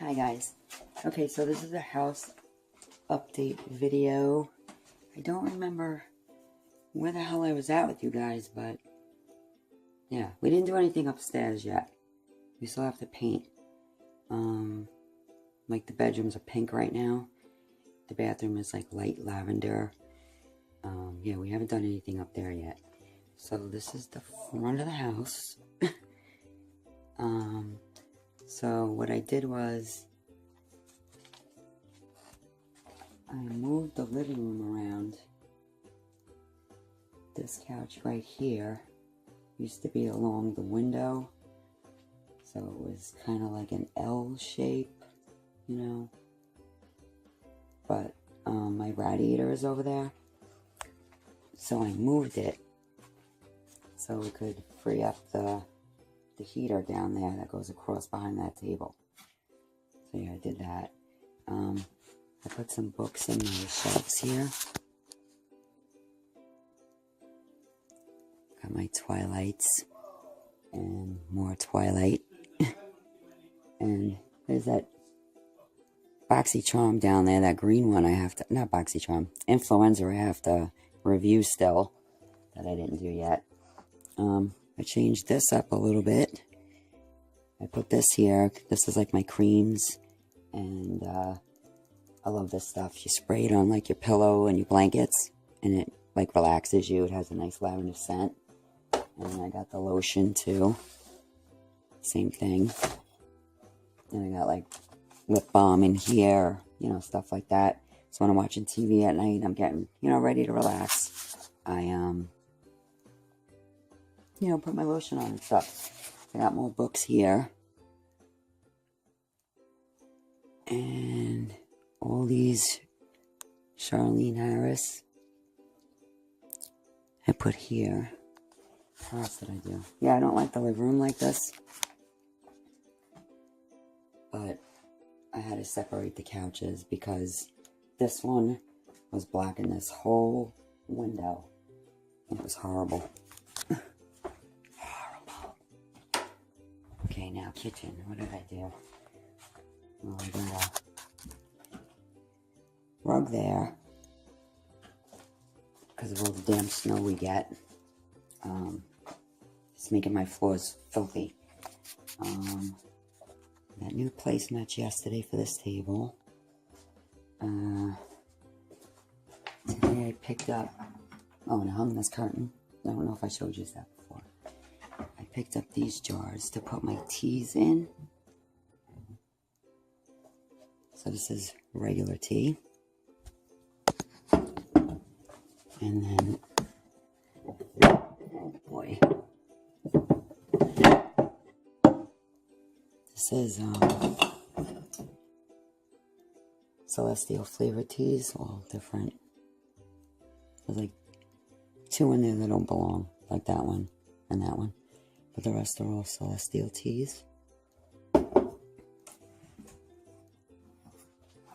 Hi guys. Okay, so this is a house update video. I don't remember where the hell I was at with you guys, but yeah, we didn't do anything upstairs yet. We still have to paint. Like the bedrooms are pink right now. The bathroom is like light lavender. Yeah, we haven't done anything up there yet. So this is the front of the house. So what I did was I moved the living room around. This couch right here used to be along the window, so it was kind of like an L shape, you know, but my radiator is over there, so I moved it so we could free up the heater down there that goes across behind that table. So yeah, I did that. I put some books in my shelves here. Got my Twilights and more Twilight. And there's that BoxyCharm down there, that green one I have to, not BoxyCharm, Influenza I have to review still, that I didn't do yet. I changed this up a little bit. I put this here. This is like my creams, and I love this stuff. You spray it on like your pillow and your blankets, and it like relaxes you. It has a nice lavender scent. And I got the lotion too. Same thing. And I got like lip balm in here, you know, stuff like that. So when I'm watching TV at night, I'm getting, you know, ready to relax. I you know, put my lotion on and stuff. I got more books here. And all these Charlene Harris I put here. What else did I do? Yeah, I don't like the living room like this. But I had to separate the couches because this one was blocking this whole window. It was horrible. Horrible. Okay, now kitchen. What did I do? Oh, I got a rug there because of all the damn snow we get. It's making my floors filthy. That new placemats yesterday for this table. Today I picked up, and I hung this curtain. I don't know if I showed you that before. I picked up these jars to put my teas in. So this is regular tea. And then, oh boy. This is Celestial flavored teas, all different. There's like 2 in there that don't belong, like that one and that one. But the rest are all Celestial teas. What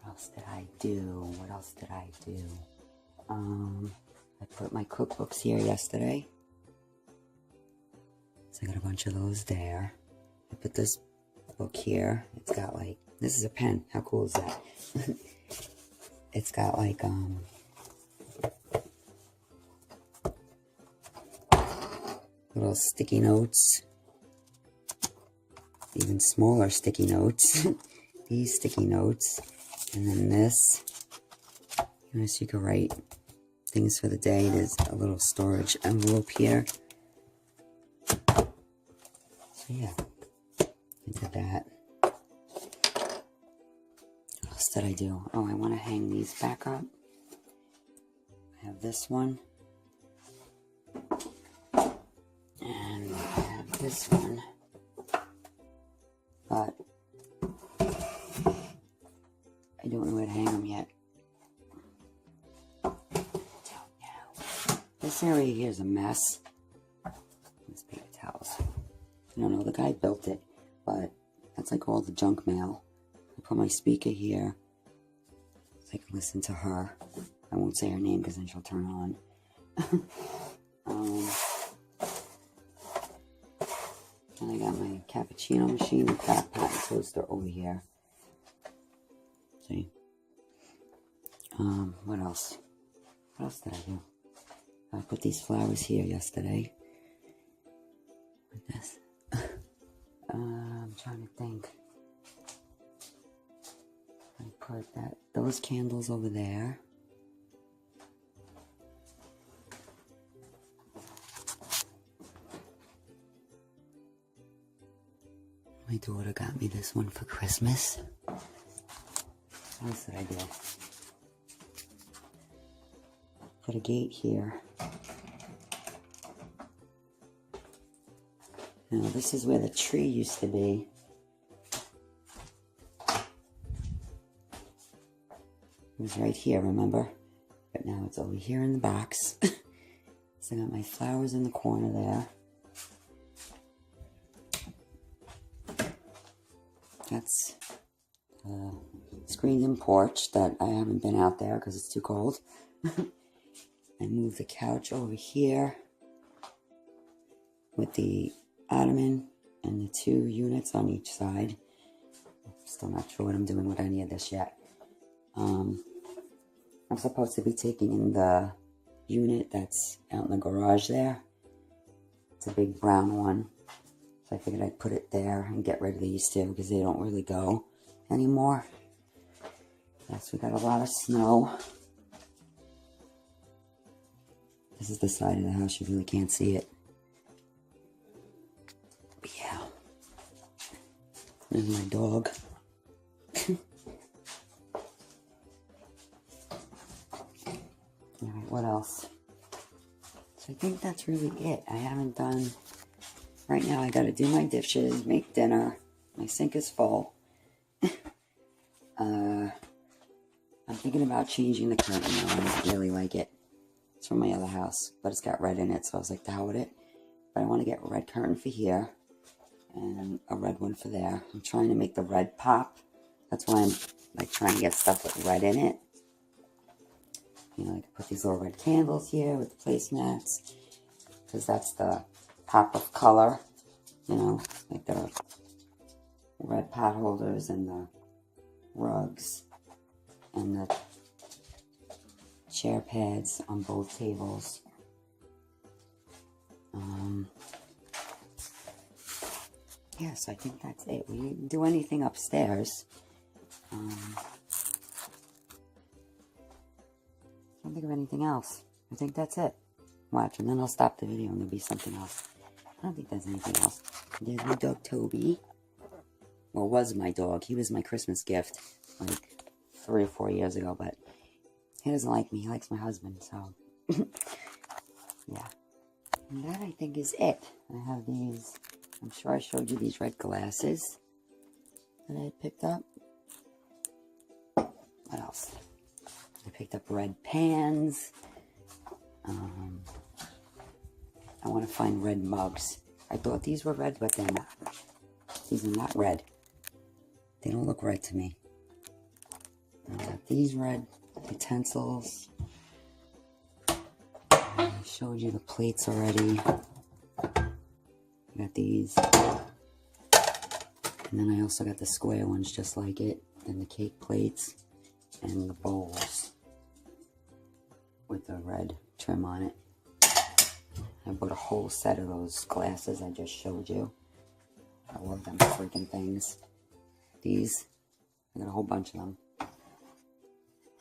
else did I do? I put my cookbooks here yesterday. So I got a bunch of those there. I put this book here. It's got like, this is a pen. How cool is that? It's got like little sticky notes. Even smaller sticky notes. These sticky notes. And then this. You know, so you can write things for the day. There's a little storage envelope here. So yeah, I did that. What else did I do? Oh, I want to hang these back up. I have this one. And I have this one. But I don't know where to hang them yet. This area here is a mess. These paper towels. I don't know, the guy built it, but that's like all the junk mail. I put my speaker here so I can listen to her. I won't say her name because then she'll turn on. And I got my cappuccino machine, the crack pot and toaster over here. See? What else? What else did I do? I put these flowers here yesterday. Like this. I'm trying to think. I put those candles over there. My daughter got me this one for Christmas. What else did I do? Put a gate here. Now this is where the tree used to be. It was right here, remember? But now it's over here in the box. So I got my flowers in the corner there. That's the screened-in porch that I haven't been out there because it's too cold. I moved the couch over here with the ottoman and the 2 units on each side. I'm still not sure what I'm doing with any of this yet. I'm supposed to be taking in the unit that's out in the garage there. It's a big brown one. So I figured I'd put it there and get rid of these 2 because they don't really go anymore. Yes, we got a lot of snow. This is the side of the house, you really can't see it. But yeah. There's my dog. Alright, what else? So I think that's really it. I haven't done... Right now I gotta do my dishes, make dinner. My sink is full. I'm thinking about changing the curtain now. I don't really like it. It's from my other house, but it's got red in it, so I was like, the hell with it. But I want to get a red curtain for here and a red one for there. I'm trying to make the red pop. That's why I'm like trying to get stuff with red in it. You know, I can put these little red candles here with the placemats, because that's the pop of color. You know, like the red pot holders and the rugs and the chair pads on both tables. Yeah, so I think that's it. We didn't do anything upstairs. I don't think of anything else. I think that's it. Watch, and then I'll stop the video and there'll be something else. I don't think there's anything else. There's my dog Toby. Well, was my dog. He was my Christmas gift like 3 or 4 years ago, but he doesn't like me. He likes my husband, so yeah. And that, I think, is it. I have these, I'm sure I showed you these red glasses that I had picked up. What else? I picked up red pans. I want to find red mugs. I thought these were red, but they're not. These are not red. They don't look red to me. I got these red utensils. I showed you the plates already. I got these. And then I also got the square ones just like it. And the cake plates. And the bowls. With the red trim on it. I bought a whole set of those glasses I just showed you. I love them freaking things. These. I got a whole bunch of them.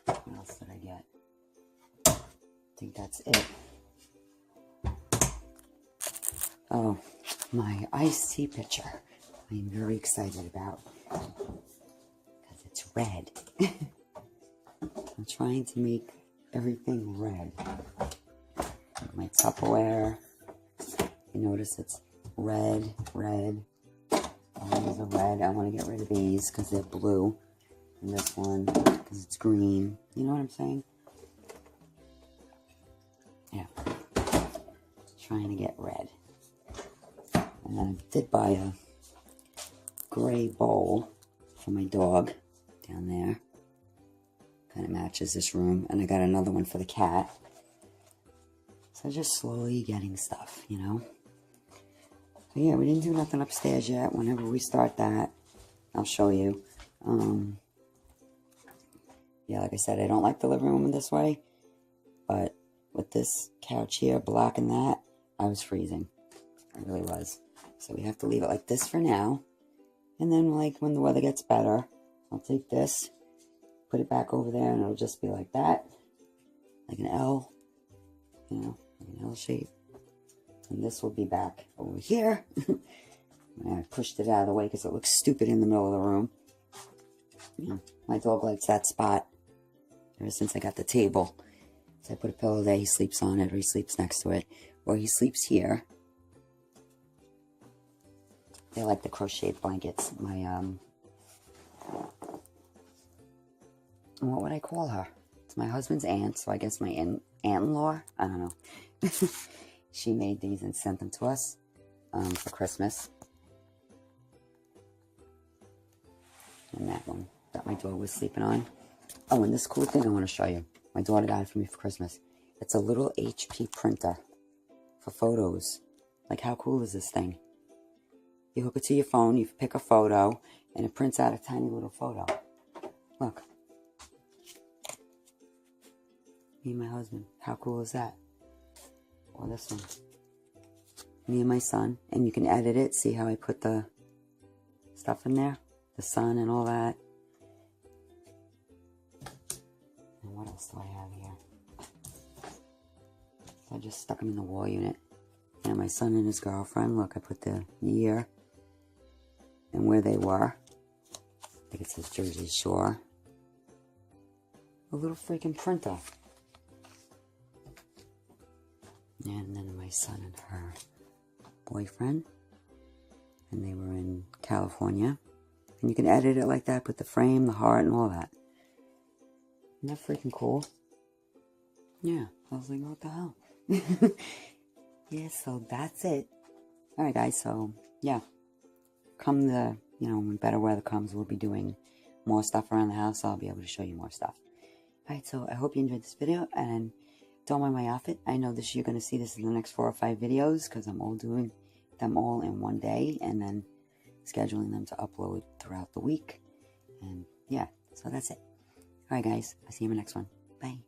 What else did I get? I think that's it. Oh, my iced tea pitcher. I am very excited about. Because it's red. I'm trying to make everything red. My Tupperware. You notice it's red, red. All these are red. I want to get rid of these because they're blue. And this one because it's green. You know what I'm saying? Yeah. Trying to get red. And then I did buy a gray bowl for my dog down there. Kind of matches this room. And I got another one for the cat. So just slowly getting stuff, you know. So yeah, we didn't do nothing upstairs yet. Whenever we start that, I'll show you. Yeah, like I said, I don't like the living room this way, but with this couch here blocking that, I was freezing. I really was. So we have to leave it like this for now. And then, like, when the weather gets better, I'll take this, put it back over there, and it'll just be like that. Like an L, you know, like an L shape. And this will be back over here. I pushed it out of the way because it looks stupid in the middle of the room. You know, my dog likes that spot ever since I got the table. So I put a pillow there, he sleeps on it, or he sleeps next to it, or he sleeps here. They like the crocheted blankets. My, what would I call her? It's my husband's aunt, so I guess my aunt-in-law? I don't know. She made these and sent them to us for Christmas. And that one that my dog was sleeping on. Oh, and this cool thing I want to show you. My daughter got it for me for Christmas. It's a little HP printer for photos. Like, how cool is this thing? You hook it to your phone, you pick a photo, and it prints out a tiny little photo. Look. Me and my husband. How cool is that? Or this one. Me and my son. And you can edit it. See how I put the stuff in there? The sun and all that. And what else do I have here? So I just stuck them in the wall unit. And my son and his girlfriend. Look, I put the year and where they were. I think it says Jersey Shore. A little freaking printer. And then my son and her boyfriend. And they were in California. And you can edit it like that, put the frame, the heart, and all that. Isn't that freaking cool? Yeah, I was like, what the hell? Yeah, so that's it. Alright guys, so, yeah. Come the, you know, when better weather comes, we'll be doing more stuff around the house, so I'll be able to show you more stuff. Alright, so I hope you enjoyed this video, and don't mind my outfit. I know this you're going to see this in the next 4 or 5 videos, because I'm all doing them all in one day, and then scheduling them to upload throughout the week. And yeah, so that's it. Alright guys, I'll see you in the next one. Bye.